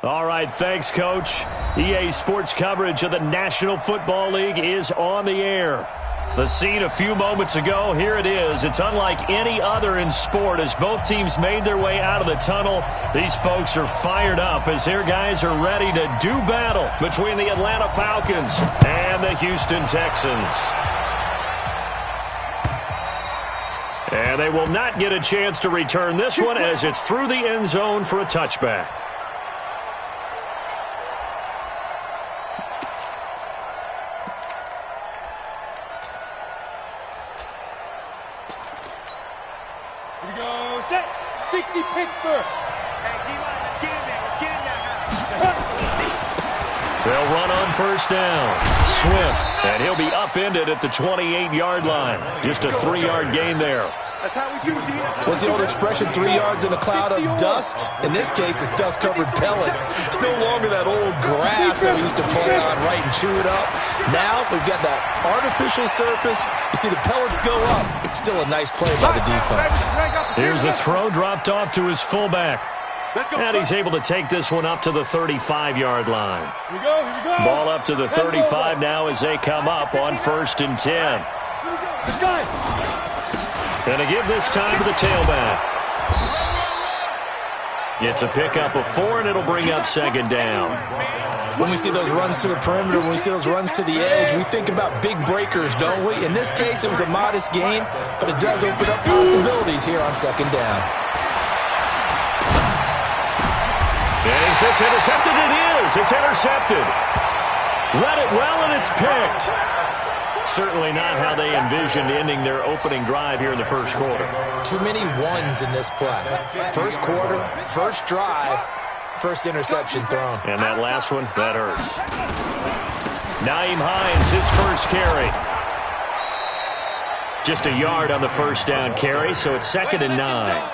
All right, thanks, Coach. EA Sports coverage of the National Football League is on the air. The scene a few moments ago, here it is. It's unlike any other in sport as both teams made their way out of the tunnel. These folks are fired up as their guys are ready to do battle between the Atlanta Falcons and the Houston Texans. And they will not get a chance to return this one as it's through the end zone for a touchback. Here we go, set, 60 Pittsburgh. Hey, D-line, let's get in there, They'll run on first down. Swift, and he'll be upended at the 28-yard line. Just a 3-yard gain there. That's how we do, D. What's the old expression, 3 yards in a cloud of dust? In this case, it's dust-covered pellets. It's no longer that old grass that we used to play on, right, and chew it up. Now we've got that artificial surface. You see the pellets go up. Still a nice play by the defense. Here's the throw dropped off to his fullback. And he's able to take this one up to the 35-yard line. Here we go. Ball up to the 35 now as they come up on 1st and 10. Let's go. Going to give this time to the tailback. It's a pickup of 4, and it'll bring up 2nd down. When we see those runs to the perimeter, when we see those runs to the edge, we think about big breakers, don't we? In this case, it was a modest gain, but it does open up possibilities here on 2nd down. And is this intercepted? It is. It's intercepted. Read it well, and it's picked. Certainly not how they envisioned ending their opening drive here in the first quarter. Too many ones in this play. First quarter, first drive, first interception thrown. And that last one, that hurts. Nyheim Hines, his first carry. Just a yard on the first down carry, so it's 2nd and 9.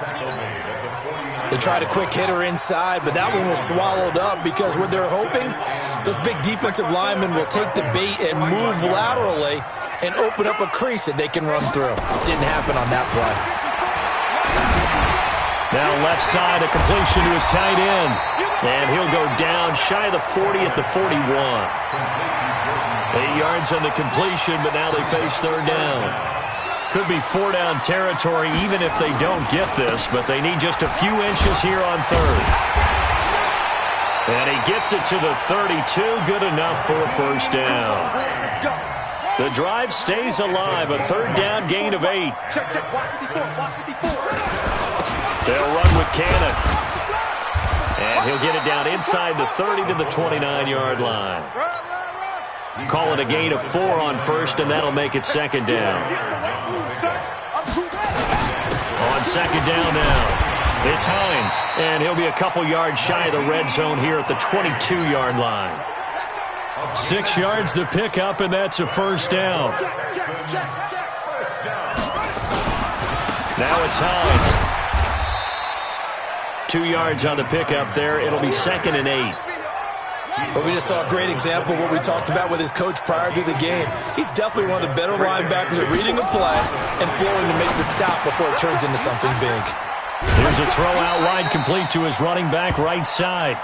They tried a quick hitter inside, but that one was swallowed up because what they're hoping, those big defensive linemen will take the bait and move laterally and open up a crease that they can run through. Didn't happen on that play. Now left side, a completion to his tight end. And he'll go down shy of the 40 at the 41. 8 yards on the completion, but now they face 3rd down. Could be 4-down territory even if they don't get this, but they need just a few inches here on 3rd. And he gets it to the 32, good enough for a first down. The drive stays alive, a 3rd down gain of 8. They'll run with Cannon. And he'll get it down inside the 30 to the 29-yard line. Call it a gain of 4 on 1st, and that'll make it 2nd down. On 2nd down now, it's Hines, and he'll be a couple yards shy of the red zone here at the 22-yard line. 6 yards the pickup, and that's a first down. Now it's Hines. 2 yards on the pickup there. It'll be 2nd and 8. But we just saw a great example of what we talked about with his coach prior to the game. He's definitely one of the better linebackers at reading a play and flowing to make the stop before it turns into something big. Here's a throw out wide complete to his running back right side.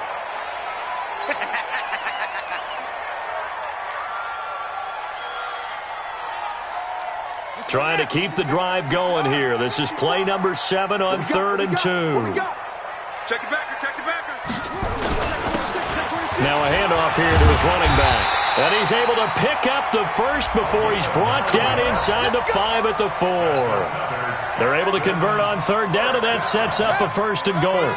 Trying to keep the drive going here. This is play number 7 on 3rd and 2. Check the backer, check the backer. Now a handoff here to his running back. And he's able to pick up the first before he's brought down inside the 5 at the 4. They're able to convert on 3rd down, and that sets up a 1st and goal.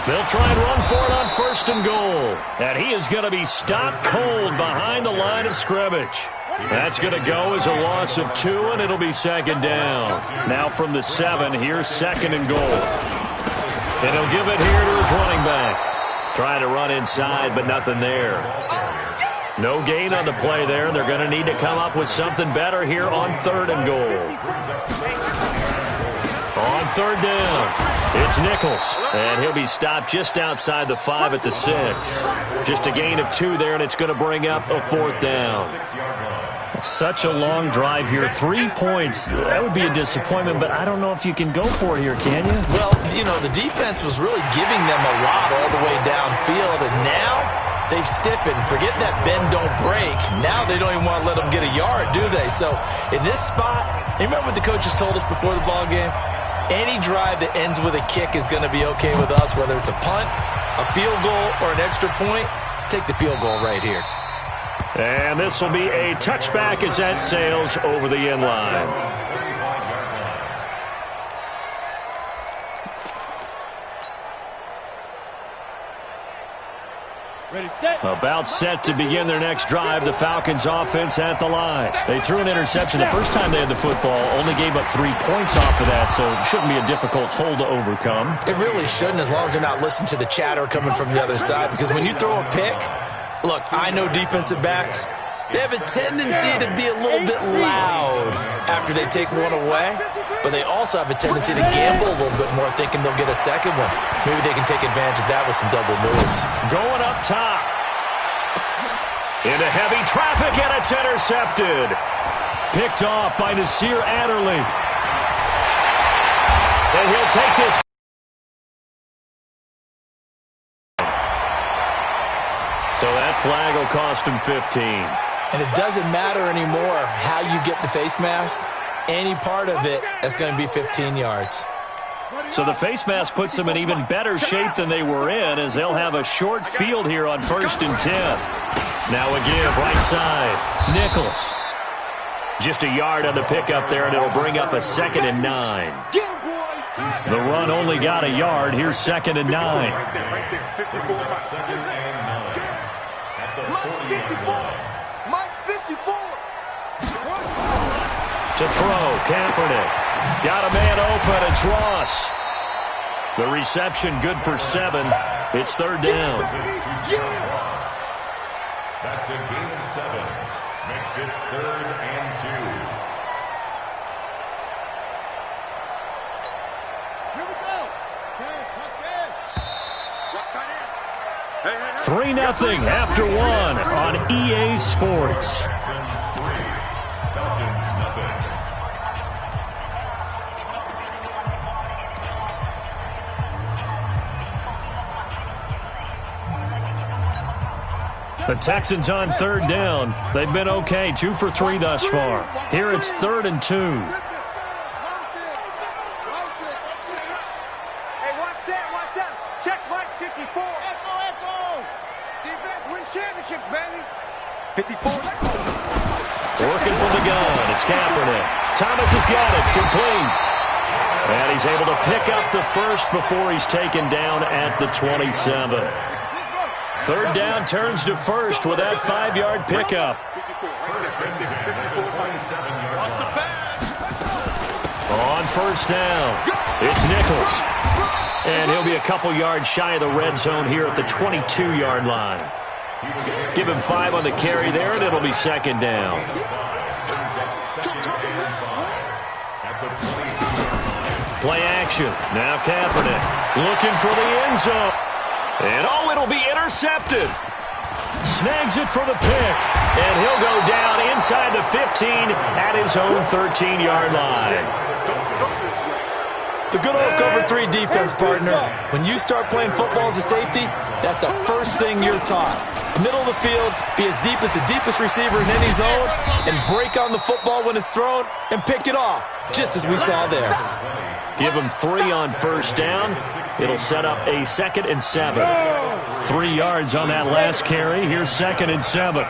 They'll try and run for it on 1st and goal. And he is going to be stopped cold behind the line of scrimmage. That's going to go as a loss of 2, and it'll be 2nd down. Now from the 7, here's 2nd and goal. And he'll give it here to his running back. Trying to run inside, but nothing there. No gain on the play there. They're going to need to come up with something better here on 3rd and goal. On third down, it's Nichols, and he'll be stopped just outside the 5 at the 6. Just a gain of 2 there, and it's going to bring up a 4th down. Such a long drive here. 3 points. That would be a disappointment, but I don't know if you can go for it here, can you? Well, you know, the defense was really giving them a lot all the way downfield, and now they've stiffened. Forget that bend, don't break. Now they don't even want to let them get a yard, do they? So in this spot, you remember what the coaches told us before the ball game? Any drive that ends with a kick is going to be okay with us, whether it's a punt, a field goal, or an extra point. Take the field goal right here. And this will be a touchback as that sails over the end line. Ready, set. About set to begin their next drive, the Falcons offense at the line. They threw an interception the first time they had the football, only gave up 3 points off of that, so it shouldn't be a difficult hole to overcome. It really shouldn't, as long as they're not listening to the chatter coming from the other side, because when you throw a pick, look, I know defensive backs, they have a tendency to be a little bit loud after they take one away, but they also have a tendency to gamble a little bit more, thinking they'll get a second one. Maybe they can take advantage of that with some double moves. Going up top. Into heavy traffic, and it's intercepted. Picked off by Nasir Adderley. And he'll take this. So that flag will cost him 15. And it doesn't matter anymore how you get the face mask. Any part of it is going to be 15 yards. So the face mask puts them in even better shape than they were in, as they'll have a short field here on 1st and 10. Now a give, right side. Nichols. Just a yard on the pickup there, and it'll bring up a 2nd and 9. The run only got a yard. Here's 2nd and 9. To throw, Kaepernick. Got a man open, it's Ross. The reception good for 7. It's 3rd down. That's a gain of 7. Makes it 3rd and 2. Here we go. 3-0 after 1 on EA Sports. The Texans on 3rd down. They've been okay, 2 for 3 thus far. Here it's 3rd and 2. Hey, one set. Check Mike 54. Echo. Defense wins championships, baby. 54. Working from the gun. It's Kaepernick. Thomas has got it. Complete. And he's able to pick up the first before he's taken down at the 27. 3rd down turns to 1st with that 5-yard pickup. On 1st down, it's Nichols. And he'll be a couple yards shy of the red zone here at the 22-yard line. Give him 5 on the carry there, and it'll be 2nd down. Play action. Now Kaepernick looking for the end zone. And it'll be intercepted. Snags it for the pick. And he'll go down inside the 15 at his own 13-yard line. The good old cover 3 defense, partner. When you start playing football as a safety, that's the first thing you're taught. Middle of the field, be as deep as the deepest receiver in any zone, and break on the football when it's thrown and pick it off, just as we saw there. Give him 3 on 1st down. It'll set up a 2nd and 7. 3 yards on that last carry. Here's 2nd and 7.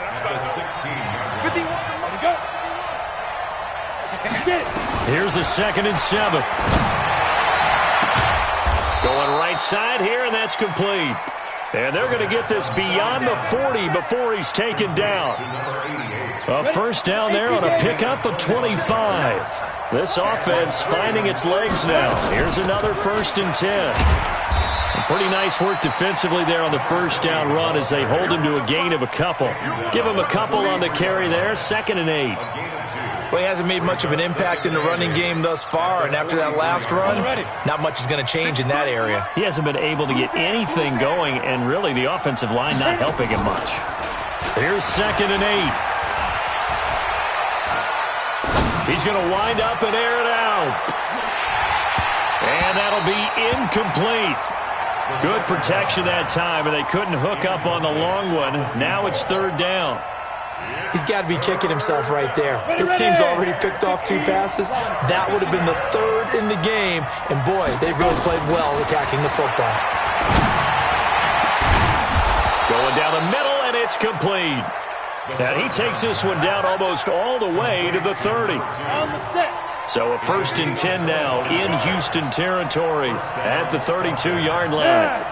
Here's a 2nd and 7. Going right side here, and that's complete. And they're going to get this beyond the 40 before he's taken down. A 1st down there on a pickup of 25. This offense finding its legs now. Here's another 1st and 10. Pretty nice work defensively there on the 1st down run as they hold him to a gain of a couple. Give him a couple on the carry there, 2nd and 8. Well, he hasn't made much of an impact in the running game thus far, and after that last run, not much is going to change in that area. He hasn't been able to get anything going, and really the offensive line not helping him much. Here's 2nd and 8. He's going to wind up and air it out. And that'll be incomplete. Good protection that time, and they couldn't hook up on the long one. Now it's 3rd down. He's got to be kicking himself right there. His team's already picked off 2 passes. That would have been the 3rd in the game. And, boy, they've really played well attacking the football. Going down the middle, and it's complete. And he takes this one down almost all the way to the 30. So a 1st and 10 now in Houston territory at the 32-yard line.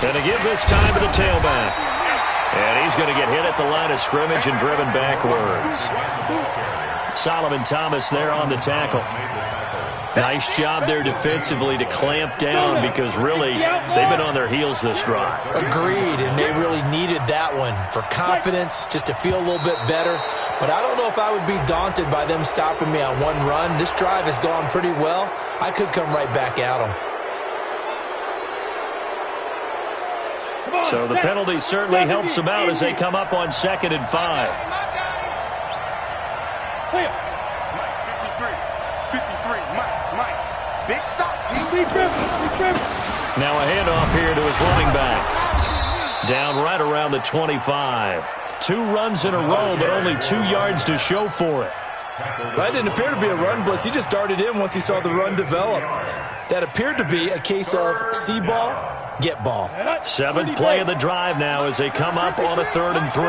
And to give this time to the tailback. And he's going to get hit at the line of scrimmage and driven backwards. Solomon Thomas there on the tackle. Nice job there defensively to clamp down because really they've been on their heels this drive. Agreed, and they really needed that one for confidence, just to feel a little bit better. But I don't know if I would be daunted by them stopping me on one run. This drive has gone pretty well. I could come right back at them. So the penalty certainly helps them out as they come up on 2nd and 5. 53, Mike. Big stop. Now a handoff here to his running back. Down right around the 25. 2 runs in a row, but only 2 yards to show for it. That didn't appear to be a run blitz. He just darted in once he saw the run develop. That appeared to be a case of see ball, get ball. 7th play of the drive now as they come up on a 3rd and 3.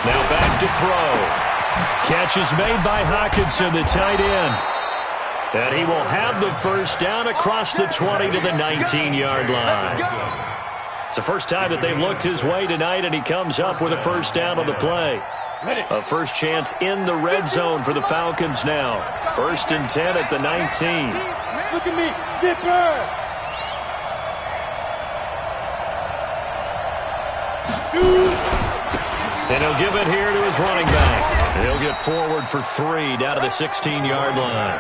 Now back to throw. Catch is made by Hockenson, the tight end. And he will have the 1st down across the 20 to the 19-yard line. It's the first time that they've looked his way tonight, and he comes up with a 1st down on the play. A first chance in the red zone for the Falcons now. 1st and 10 at the 19. Look at me, zipper. And he'll give it here to his running back. He'll get forward for 3 down to the 16-yard line.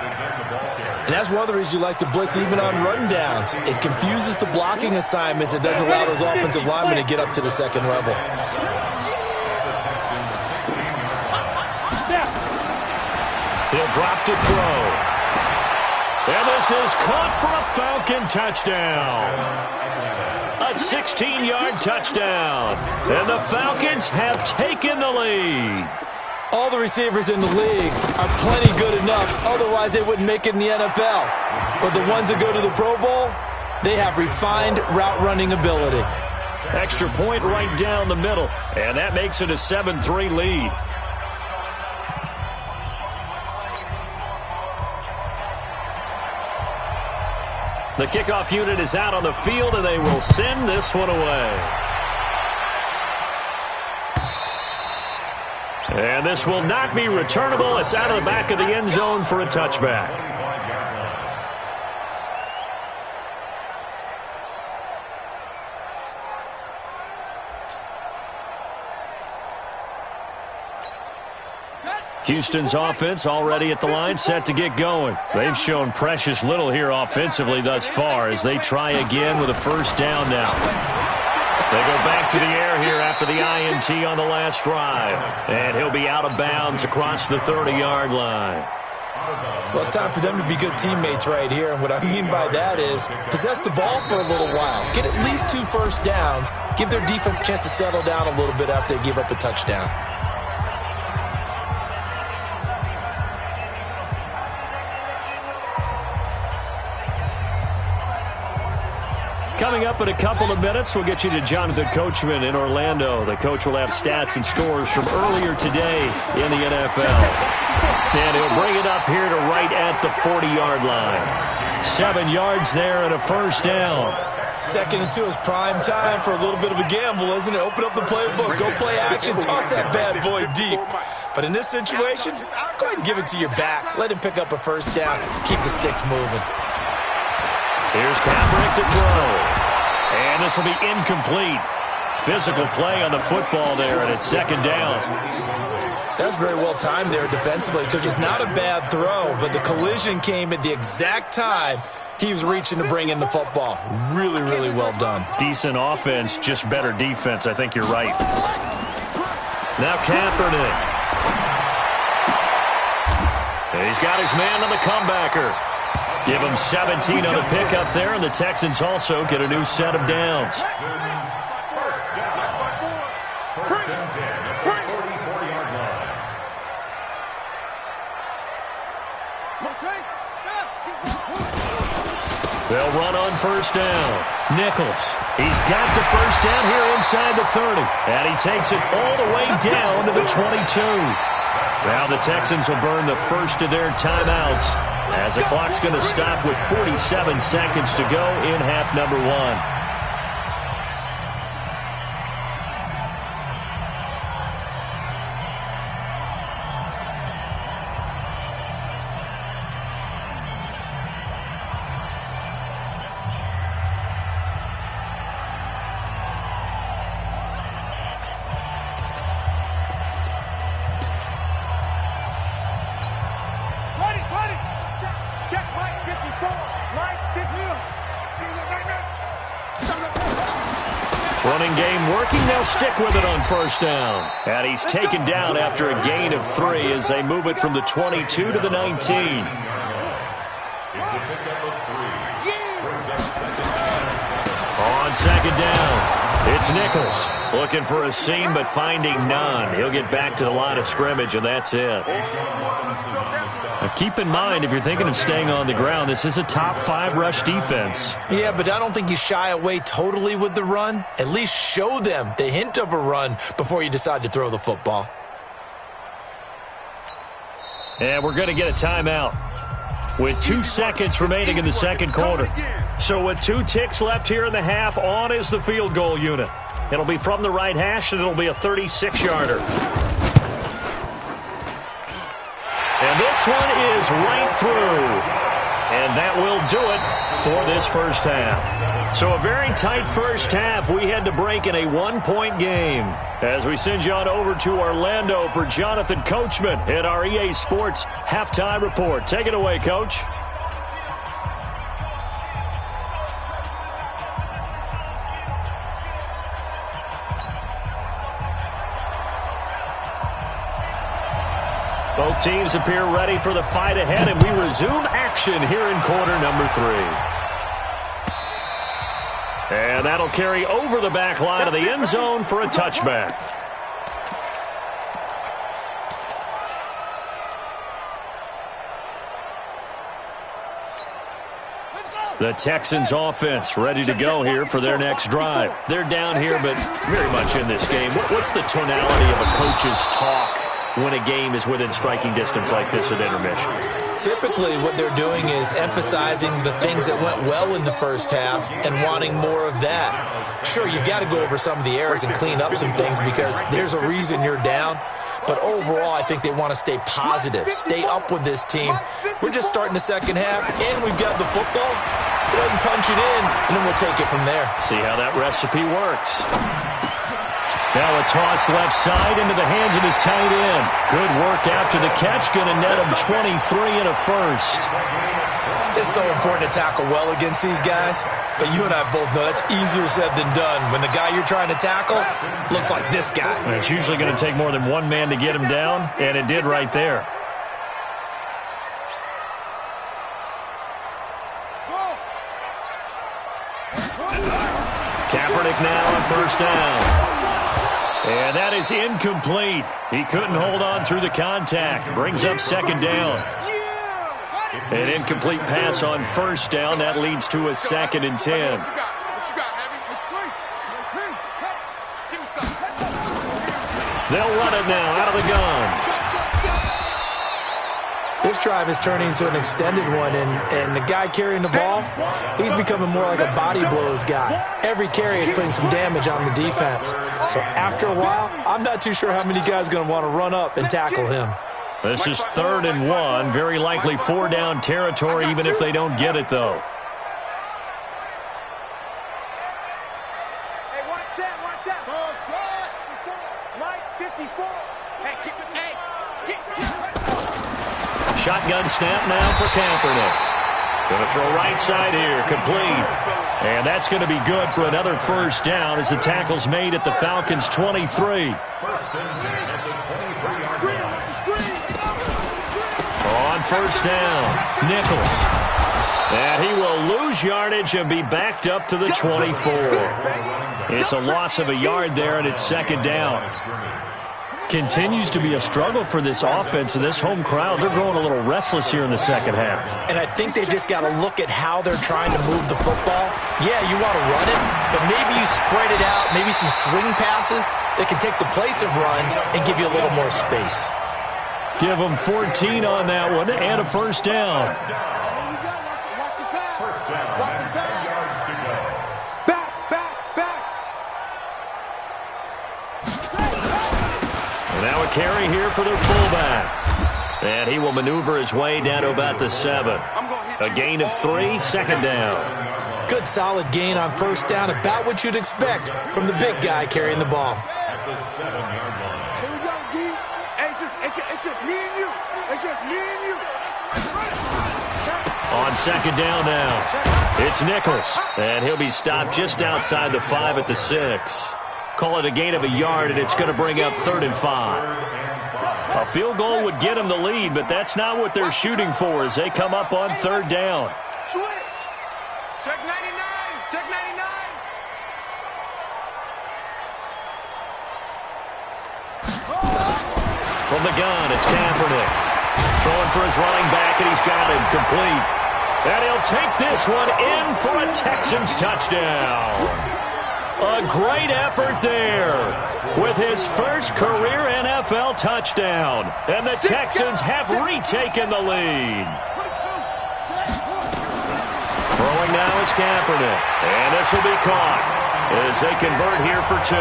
And that's one of the reasons you like to blitz even on run downs. It confuses the blocking assignments. It doesn't allow those offensive linemen to get up to the 2nd level. He'll drop to throw. And this is caught for a Falcon touchdown. A 16-yard touchdown. And the Falcons have taken the lead. All the receivers in the league are plenty good enough. Otherwise, they wouldn't make it in the NFL. But the ones that go to the Pro Bowl, they have refined route running ability. Extra point right down the middle. And that makes it a 7-3 lead. The kickoff unit is out on the field, and they will send this one away. And this will not be returnable. It's out of the back of the end zone for a touchback. Houston's offense already at the line, set to get going. They've shown precious little here offensively thus far as they try again with a 1st down now. They go back to the air here after the INT on the last drive. And he'll be out of bounds across the 30-yard line. Well, it's time for them to be good teammates right here. And what I mean by that is possess the ball for a little while. Get at least 2 1st downs. Give their defense a chance to settle down a little bit after they give up a touchdown. Coming up in a couple of minutes, we'll get you to Jonathan Coachman in Orlando. The coach will have stats and scores from earlier today in the NFL. And he'll bring it up here to right at the 40-yard line. 7 yards there and a 1st down. 2nd and 2 is prime time for a little bit of a gamble, isn't it? Open up the playbook, go play action, toss that bad boy deep. But in this situation, go ahead and give it to your back. Let him pick up a 1st down. Keep the sticks moving. Here's Kaepernick to throw. And this will be incomplete. Physical play on the football there, and it's second down. That's very well timed there defensively because it's not a bad throw, but the collision came at the exact time he was reaching to bring in the football. Really, really well done. Decent offense, just better defense. I think you're right. Now Kaepernick. He's got his man on the comebacker. Give him 17 on the pickup there, and the Texans also get a new set of downs. First and 10 at the 44-yard line. They'll run on first down. Nichols. He's got the first down here inside the 30. And he takes it all the way down to the 22. Now the Texans will burn the first of their timeouts as the clock's going to stop with 47 seconds to go in half number one. Running game working. They'll stick with it on first down. And he's taken down after a gain of 3 as they move it from the 22 to the 19. It's a pickup of 3. Brings up second down. On second down, it's Nichols. Looking for a seam, but finding none. He'll get back to the line of scrimmage, and that's it. Now keep in mind, if you're thinking of staying on the ground, this is a top 5 rush defense. Yeah, but I don't think you shy away totally with the run. At least show them the hint of a run before you decide to throw the football. And we're going to get a timeout with 2 seconds remaining in the second quarter. So with 2 ticks left here in the half, on is the field goal unit. It'll be from the right hash, and it'll be a 36-yarder. And this one is right through. And that will do it for this first half. So a very tight first half. We had to break in a 1-point game. As we send you on over to Orlando for Jonathan Coachman at our EA Sports Halftime Report. Take it away, Coach. Both teams appear ready for the fight ahead, and we resume action here in quarter number 3. And that'll carry over the back line of the end zone for a touchback. The Texans offense ready to go here for their next drive. They're down here, but very much in this game. What's the tonality of a coach's talk when a game is within striking distance like this at intermission? Typically, what they're doing is emphasizing the things that went well in the first half and wanting more of that. Sure, you've got to go over some of the errors and clean up some things because there's a reason you're down. But overall, I think they want to stay positive, stay up with this team. We're just starting the second half, and we've got the football. Let's go ahead and punch it in, and then we'll take it from there. See how that recipe works. Now a toss left side into the hands of his tight end. Good work after the catch. Going to net him 23 and a first. It's so important to tackle well against these guys. But you and I both know that's easier said than done. When the guy you're trying to tackle looks like this guy. And it's usually going to take more than one man to get him down, and it did right there. Kaepernick now on first down. And that is incomplete. He couldn't hold on through the contact. Brings up second down. An incomplete pass on first down. That leads to a 2nd and 10. They'll run it now out of the gun. This drive is turning into an extended one, and the guy carrying the ball, he's becoming more like a body blows guy. Every carry is putting some damage on the defense. So after a while, I'm not too sure how many guys are going to want to run up and tackle him. This is 3rd and 1. Very likely 4-down territory, even if they don't get it, though. Shotgun snap now for Kaepernick. Going to throw right side here, complete. And that's going to be good for another first down as the tackle's made at the Falcons' 23. On first down, Nichols. And he will lose yardage and be backed up to the 24. It's a loss of a yard there, and it's second down. Continues to be a struggle for this offense and this home crowd. They're growing a little restless here in the second half. And I think they've just got to look at how they're trying to move the football. Yeah, you want to run it, but maybe you spread it out, maybe some swing passes that can take the place of runs and give you a little more space. Give them 14 on that one and a first down. Now a carry here for their fullback. And he will maneuver his way down to about the 7. A gain of 3, second down. Good solid gain on first down, about what you'd expect from the big guy carrying the ball. At the 7-yard line. Here we go, D. It's just me and you. It's just me and you. On second down now, it's Nichols. And he'll be stopped just outside the 5 at the 6. Call it a gain of a yard, and it's going to bring up 3rd and 5. A field goal would get them the lead, but that's not what they're shooting for as they come up on 3rd down. Switch. Check 99. Check 99. From the gun, it's Kaepernick. Throwing for his running back, and he's got him complete. And he'll take this one in for a Texans touchdown. A great effort there with his first career NFL touchdown. And the Texans have retaken the lead. Throwing now is Kaepernick. And this will be caught as they convert here for 2.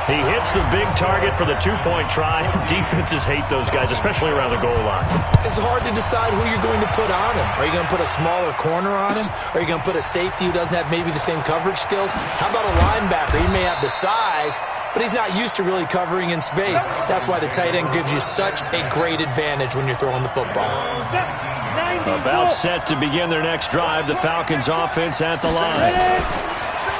He hits the big target for the 2-point try. Defenses hate those guys, especially around the goal line. It's hard to decide who you're going to put on him. Are you going to put a smaller corner on him? Are you going to put a safety who doesn't have maybe the same coverage skills? How about a linebacker? He may have the size, but he's not used to really covering in space. That's why the tight end gives you such a great advantage when you're throwing the football. About set to begin their next drive, the Falcons offense at the line.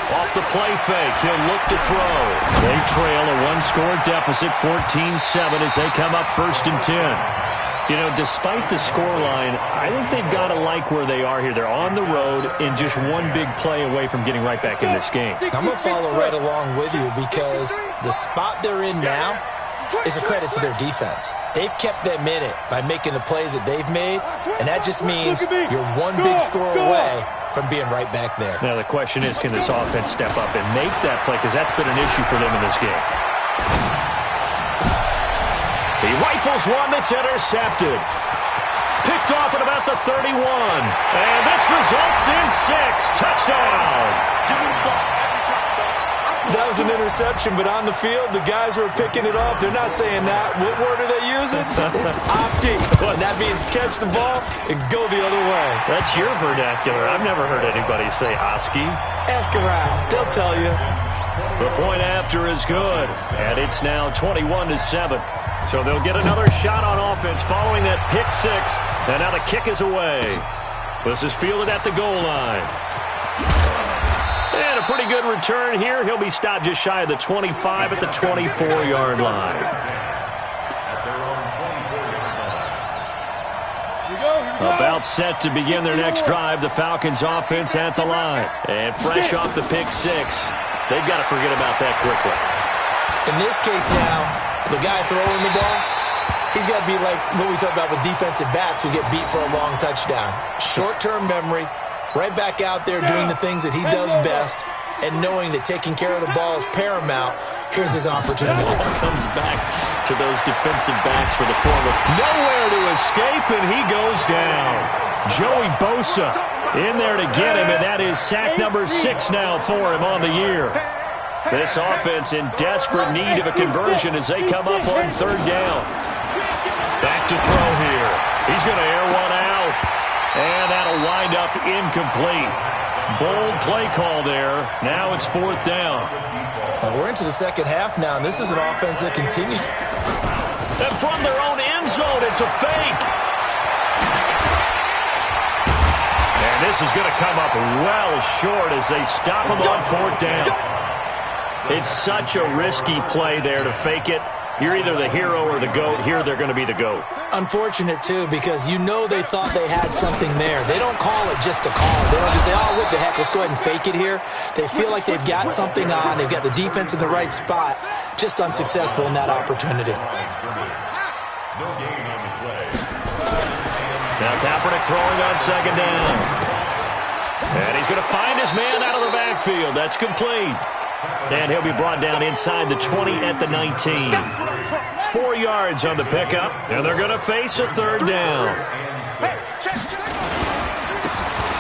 Off the play fake, he'll look to throw. They trail a 1-score deficit, 14-7 as they come up 1st and 10. You know, despite the scoreline, I think they've got to like where they are here. They're on the road and just one big play away from getting right back in this game. I'm going to follow right along with you because the spot they're in now is a credit to their defense. They've kept them in it by making the plays that they've made, and that just means you're one big score away from being right back there. Now the question is, can this offense step up and make that play? Because that's been an issue for them in this game. He rifles one that's intercepted. Picked off at about the 31. And this results in 6. Touchdown. That was an interception, but on the field, the guys who are picking it off, they're not saying that. What word are they using? It's Oski. And that means catch the ball and go the other way. That's your vernacular. I've never heard anybody say Oski. Ask around. They'll tell you. The point after is good, and it's now 21-7. So they'll get another shot on offense following that pick 6, and now the kick is away. This is fielded at the goal line. And a pretty good return here. He'll be stopped just shy of the 25 at the 24-yard line. About set to begin their next drive, the Falcons offense at the line. And fresh off the pick 6, they've got to forget about that quickly. In this case now, the guy throwing the ball, he's got to be like what we talk about with defensive backs who get beat for a long touchdown. Short-term memory, right back out there doing the things that he does best, and knowing that taking care of the ball is paramount. Here's his opportunity. Comes back to those defensive backs for the former. Nowhere to escape, and he goes down. Joey Bosa in there to get him, and that is sack number 6 now for him on the year. This offense in desperate need of a conversion as they come up on 3rd down. Back to throw here. He's going to air one out, and that'll wind up incomplete. Bold play call there. Now it's 4th down. We're into the second half now, and this is an offense that continues. And from their own end zone, it's a fake. This is going to come up well short as they stop him on 4th down. It's such a risky play there to fake it. You're either the hero or the GOAT. Here they're going to be the GOAT. Unfortunate, too, because you know they thought they had something there. They don't call it just to call it. They don't just say, oh, what the heck, let's go ahead and fake it here. They feel like they've got something on. They've got the defense in the right spot. Just unsuccessful in that opportunity. Now Kaepernick throwing on 2nd down. And he's going to find his man out of the backfield. That's complete. And he'll be brought down inside the 20 at the 19. 4 yards on the pickup, and they're going to face a 3rd down.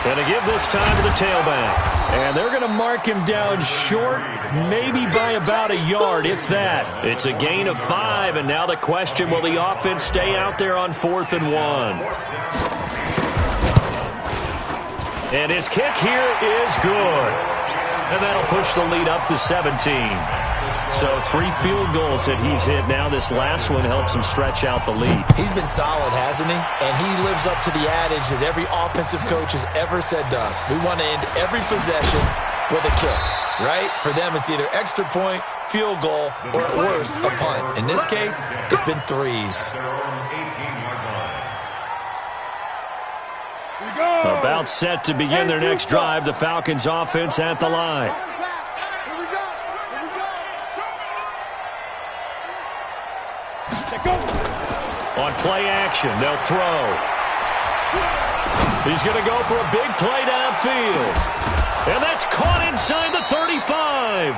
Going to give this time to the tailback. And they're going to mark him down short, maybe by about a yard, if that. It's a gain of 5, and now the question, will the offense stay out there on 4th and 1? And his kick here is good. And that'll push the lead up to 17. So 3 field goals that he's hit now. This last one helps him stretch out the lead. He's been solid, hasn't he? And he lives up to the adage that every offensive coach has ever said to us. We want to end every possession with a kick, right? For them, it's either extra point, field goal, or at worst, a punt. In this case, it's been 3s. About set to begin their next drive. The Falcons offense at the line. On play action, they'll throw. He's going to go for a big play downfield. And that's caught inside the 35.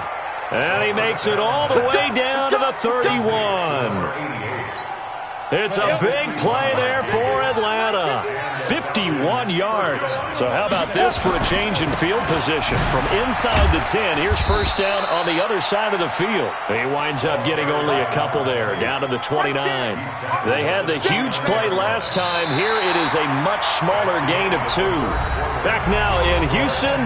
And he makes it all the way down to the 31. It's a big play there for Atlanta. 51 yards. So how about this for a change in field position? From inside the 10, here's 1st down on the other side of the field. He winds up getting only a couple there, down to the 29. They had the huge play last time. Here it is a much smaller gain of 2. Back now in Houston,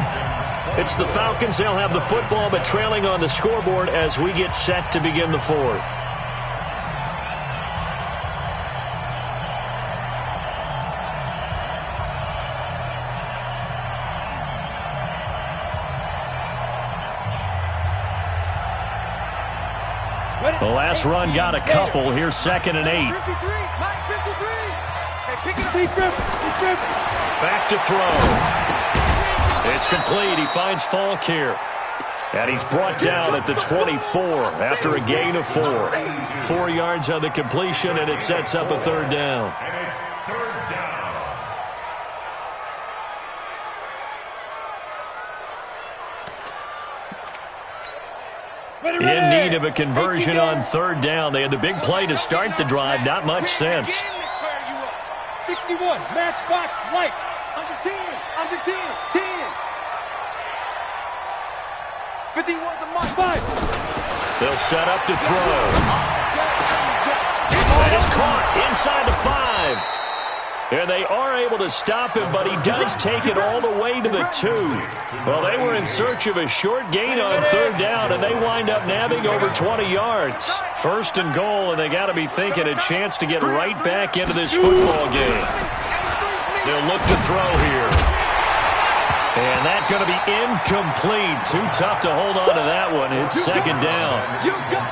it's the Falcons. They'll have the football, but trailing on the scoreboard as we get set to begin the 4th. The last run got a couple. Here's 2nd and 8. Back to throw. It's complete. He finds Falk here. And he's brought down at the 24 after a gain of 4. 4 yards on the completion, and it sets up a 3rd down. In need of a conversion on 3rd down. They had the big play to start the drive. Not much sense. 61, matchbox, light. Under 10, under 10, 10. 51 the mark. 5. They'll set up to throw. That is caught inside the 5. And they are able to stop him, but he does take it all the way to the 2. Well, they were in search of a short gain on 3rd down, and they wind up nabbing over 20 yards. 1st and goal, and they got to be thinking a chance to get right back into this football game. They'll look to throw here. And that's going to be incomplete. Too tough to hold on to that one. It's 2nd down.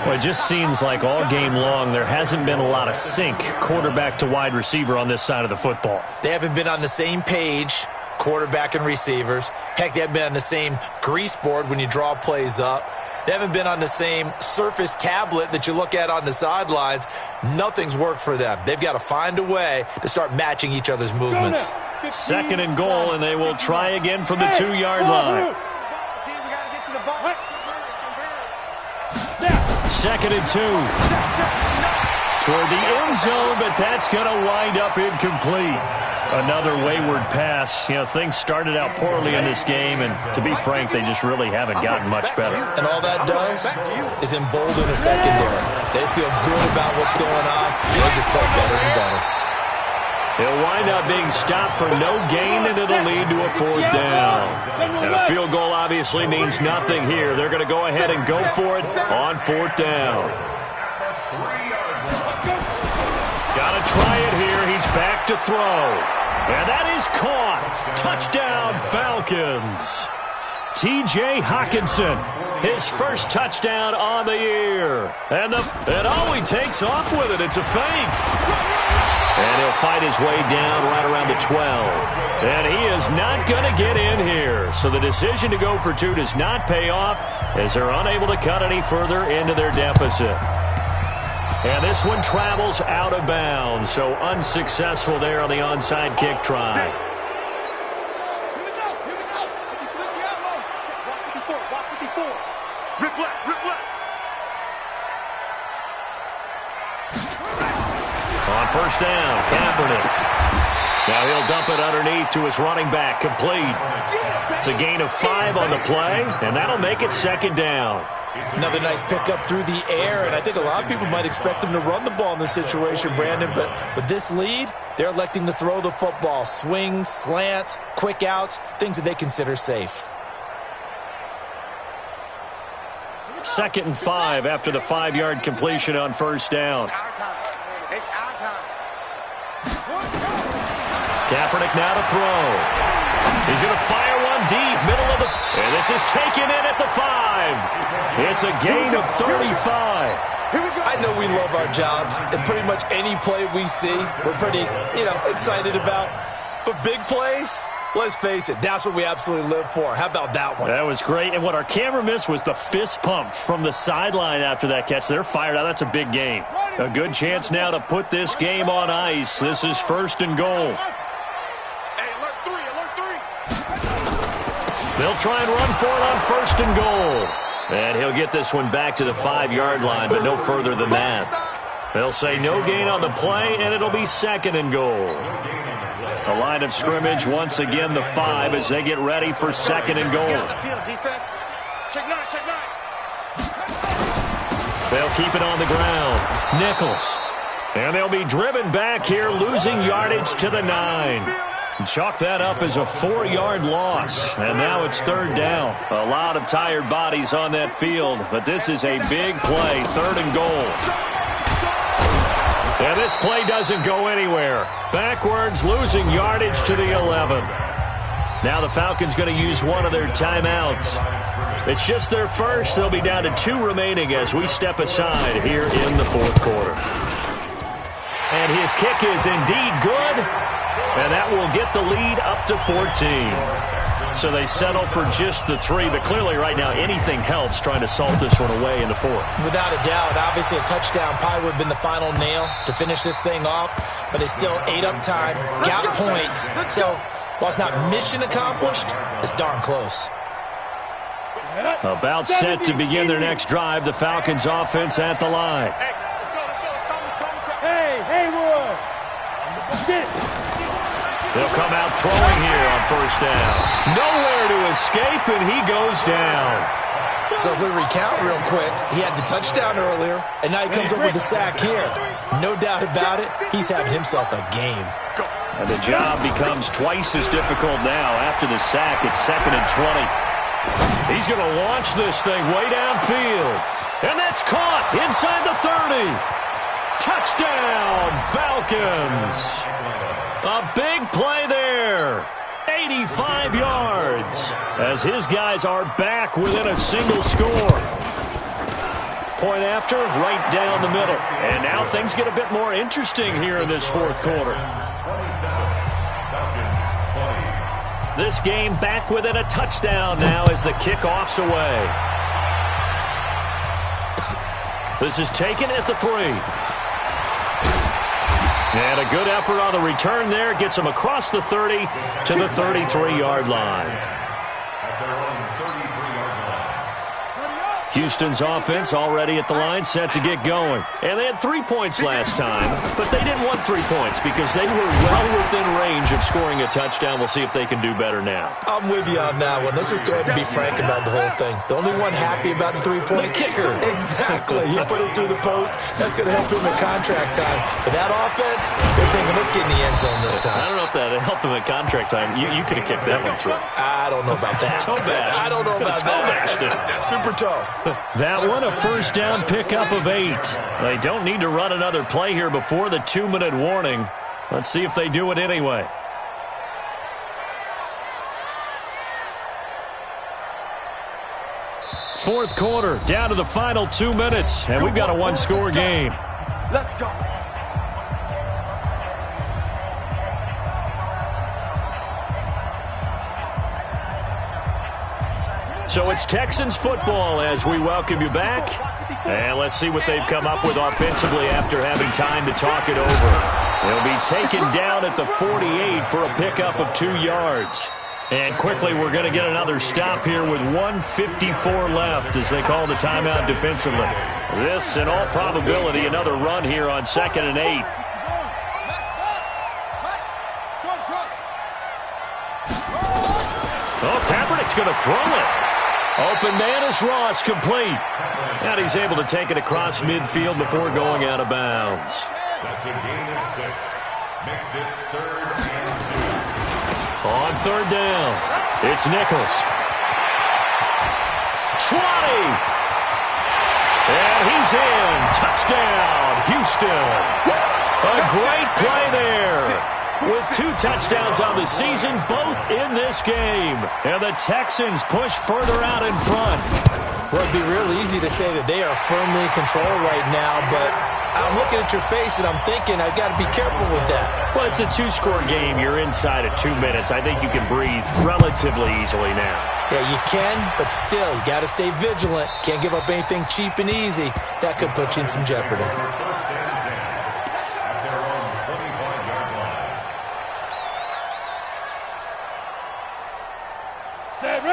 Well, it just seems like all game long there hasn't been a lot of sync quarterback to wide receiver on this side of the football. They haven't been on the same page, quarterback and receivers. Heck, they haven't been on the same grease board when you draw plays up. They haven't been on the same Surface tablet that you look at on the sidelines. Nothing's worked for them. They've got to find a way to start matching each other's movements. 2nd and goal, and they will try again from the 2-yard line. 2nd and 2. Toward the end zone, but that's going to wind up incomplete. Another wayward pass. You know, things started out poorly in this game, and to be frank, they just really haven't gotten much better. And all that does is embolden the secondary. They feel good about what's going on. They just play better and better. He'll wind up being stopped for no gain, and it'll lead to a 4th down. And a field goal obviously means nothing here. They're going to go ahead and go for it on 4th down. Got to try it here. He's back to throw. And that is caught. Touchdown, Falcons. T.J. Hawkinson, his first touchdown on the year. And he takes off with it. It's a fake. And he'll fight his way down right around the 12. And he is not going to get in here. So the decision to go for two does not pay off as they're unable to cut any further into their deficit. And this one travels out of bounds. So unsuccessful there on the onside kick try. On first down, Kaepernick. Now he'll dump it underneath to his running back, complete. It's a gain of 5 on the play, and that'll make it second down. Another nice pickup through the air, and I think a lot of people might expect him to run the ball in this situation, Brandon, but with this lead, they're electing to throw the football. Swings, slants, quick outs, things that they consider safe. 2nd and 5 after the 5-yard completion on first down. It's our time. Kaepernick now to throw. He's going to fire one deep, middle of the... And this is taken in at the 5. It's a gain of 35. I know we love our jobs, and pretty much any play we see, we're pretty, excited about. But big plays, let's face it, that's what we absolutely live for. How about that one? That was great. And what our camera missed was the fist pump from the sideline after that catch. They're fired out. That's a big game. A good chance now to put this game on ice. This is 1st and goal. They'll try and run for it on 1st and goal. And he'll get this one back to the 5-yard line, but no further than that. They'll say no gain on the play, and it'll be 2nd and goal. The line of scrimmage, once again, the 5 as they get ready for 2nd and goal. They'll keep it on the ground. Nichols. And they'll be driven back here, losing yardage to the 9. Chalk that up as a 4-yard loss. And now it's 3rd down. A lot of tired bodies on that field, but this is a big play, 3rd and goal. And this play doesn't go anywhere. Backwards, losing yardage to the 11. Now the Falcons going to use one of their timeouts. It's just their first. They'll be down to 2 remaining as we step aside here in the 4th quarter. And his kick is indeed good. And that will get the lead up to 14. So they settle for just the 3, but clearly right now anything helps trying to salt this one away in the 4th. Without a doubt, obviously a touchdown probably would have been the final nail to finish this thing off, but it's still ate up time, got points. So while it's not mission accomplished, it's darn close. About set to begin their next drive, the Falcons offense at the line. Hey, Roy. They'll come out throwing here on first down. Nowhere to escape, and he goes down. So if we recount real quick, he had the touchdown earlier, and now he comes up with a sack here. No doubt about it, he's having himself a game. And the job becomes twice as difficult now. After the sack, it's 2nd and 20. He's going to launch this thing way downfield. And that's caught inside the 30. Touchdown, Falcons. A big play there. 85 yards as his guys are back within a single score. Point after, right down the middle. And now things get a bit more interesting here in this 4th quarter. This game back within a touchdown now as the kickoff's away. This is taken at the 3. And a good effort on the return there. Gets him across the 30 to the 33-yard line. Houston's offense already at the line, set to get going. And they had 3 points last time, but they didn't want 3 points because they were well within range of scoring a touchdown. We'll see if they can do better now. I'm with you on that one. Let's just go ahead and be frank about the whole thing. The only one happy about the 3-point? The kicker. Exactly. He put it through the post. That's going to help him in contract time. But that offense, they're thinking, let's get in the end zone this time. I don't know if that helped him at contract time. You could have kicked that one through. I don't know about that. Toe bash. I don't know about that. Super toe. That one, a first down pickup of 8. They don't need to run another play here before the 2-minute warning. Let's see if they do it anyway. Fourth quarter, down to the final 2 minutes, and we've got a one-score game. Let's go. So it's Texans football as we welcome you back. And let's see what they've come up with offensively after having time to talk it over. They'll be taken down at the 48 for a pickup of 2 yards. And quickly, we're going to get another stop here with 1:54 left as they call the timeout defensively. This, in all probability, another run here on 2nd and 8. Oh, Kaepernick's going to throw it. Open man is Ross, complete. And he's able to take it across midfield before going out of bounds. That's a gain of 6. Makes it 3rd and 2. On 3rd down, it's Nichols. 20. And he's in. Touchdown, Houston. A great play there. With 2 touchdowns on the season, both in this game. And the Texans push further out in front. Well, it'd be real easy to say that they are firmly in control right now, but I'm looking at your face and I'm thinking I've got to be careful with that. Well, it's a 2-score game. You're inside of 2 minutes. I think you can breathe relatively easily now. Yeah, you can, but still, you got to stay vigilant. Can't give up anything cheap and easy. That could put you in some jeopardy.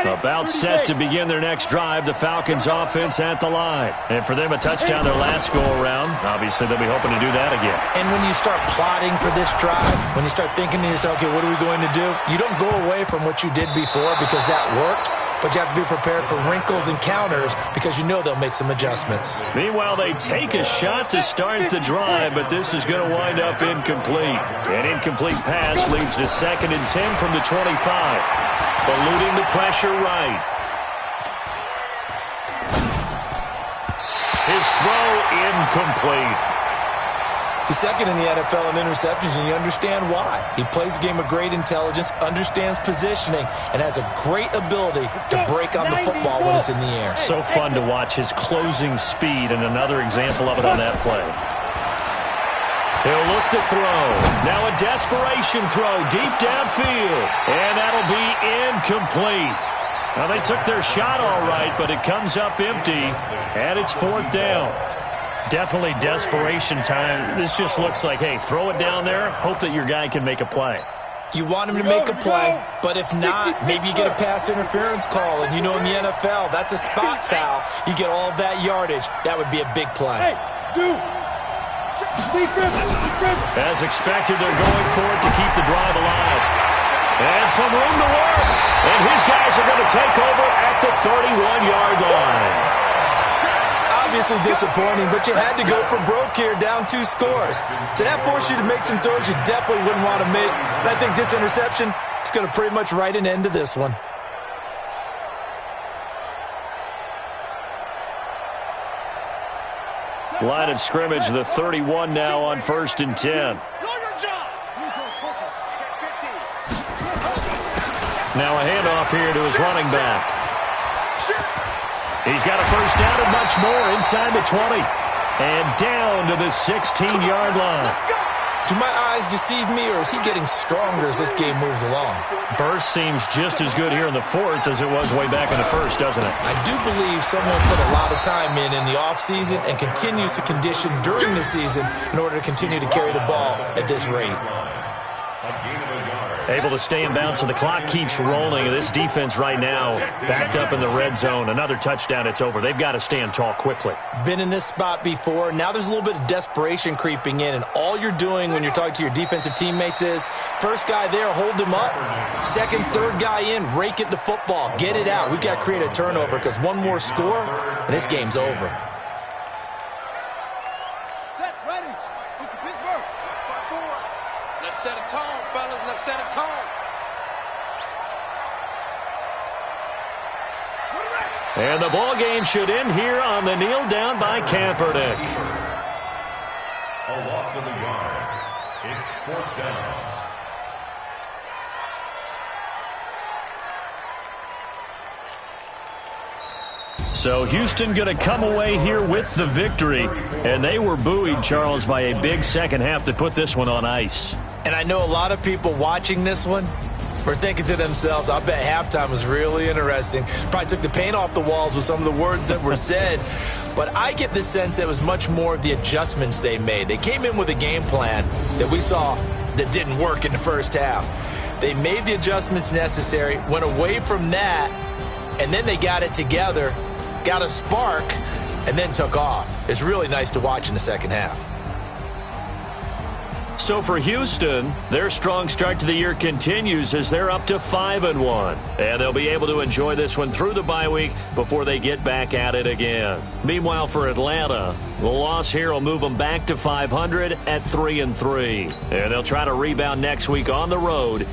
About set to begin their next drive, the Falcons offense at the line. And for them, a touchdown their last go-around. Obviously, they'll be hoping to do that again. And when you start plotting for this drive, when you start thinking to yourself, okay, what are we going to do? You don't go away from what you did before because that worked, but you have to be prepared for wrinkles and counters because you know they'll make some adjustments. Meanwhile, they take a shot to start the drive, but this is going to wind up incomplete. An incomplete pass leads to 2nd and 10 from the 25. Eluding the pressure right. His throw incomplete. He's 2nd in the NFL in interceptions, and you understand why. He plays a game of great intelligence, understands positioning, and has a great ability to break on the football when it's in the air. So fun to watch his closing speed, and another example of it on that play. He'll look to throw. Now a desperation throw deep downfield. And that'll be incomplete. Now they took their shot all right, but it comes up empty. And it's 4th down. Definitely desperation time. This just looks like, hey, throw it down there. Hope that your guy can make a play. You want him to make a play, but if not, maybe you get a pass interference call. And you know in the NFL, that's a spot foul. You get all of that yardage. That would be a big play. As expected, they're going for it to keep the drive alive. And some room to work. And his guys are going to take over at the 31-yard line. Obviously disappointing, but you had to go for broke here, down 2 scores. So that forced you to make some throws you definitely wouldn't want to make. And I think this interception is going to pretty much write an end to this one. Line of scrimmage, the 31 now on 1st and 10. Now a handoff here to his running back. He's got a first down and much more inside the 20. And down to the 16-yard line. Do my eyes deceive me, or is he getting stronger as this game moves along? Burst seems just as good here in the 4th as it was way back in the 1st, doesn't it? I do believe someone put a lot of time in the offseason and continues to condition during the season in order to continue to carry the ball at this rate. Able to stay in bounds, so the clock keeps rolling. This defense right now backed up in the red zone. Another touchdown, it's over. They've got to stand tall quickly. Been in this spot before. Now there's a little bit of desperation creeping in, and all you're doing when you're talking to your defensive teammates is, first guy there, hold him up. Second, third guy in, rake at the football. Get it out. We've got to create a turnover because one more score, and this game's over. Set, ready. Pittsburgh. Let's set a tone, fellas. Let's set a tone. And the ball game should end here on the kneel down by Kaepernick. A loss of a yard. It's 4th down. So Houston going to come away here with the victory. And they were buoyed, Charles, by a big second half to put this one on ice. And I know a lot of people watching this one were thinking to themselves, I bet halftime was really interesting. Probably took the paint off the walls with some of the words that were said. But I get the sense that it was much more of the adjustments they made. They came in with a game plan that we saw that didn't work in the first half. They made the adjustments necessary, went away from that, and then they got it together, got a spark, and then took off. It's really nice to watch in the second half. So for Houston, their strong start to the year continues as they're up to 5-1. And they'll be able to enjoy this one through the bye week before they get back at it again. Meanwhile, for Atlanta, the loss here will move them back to 500 at 3-3. And they'll try to rebound next week on the road.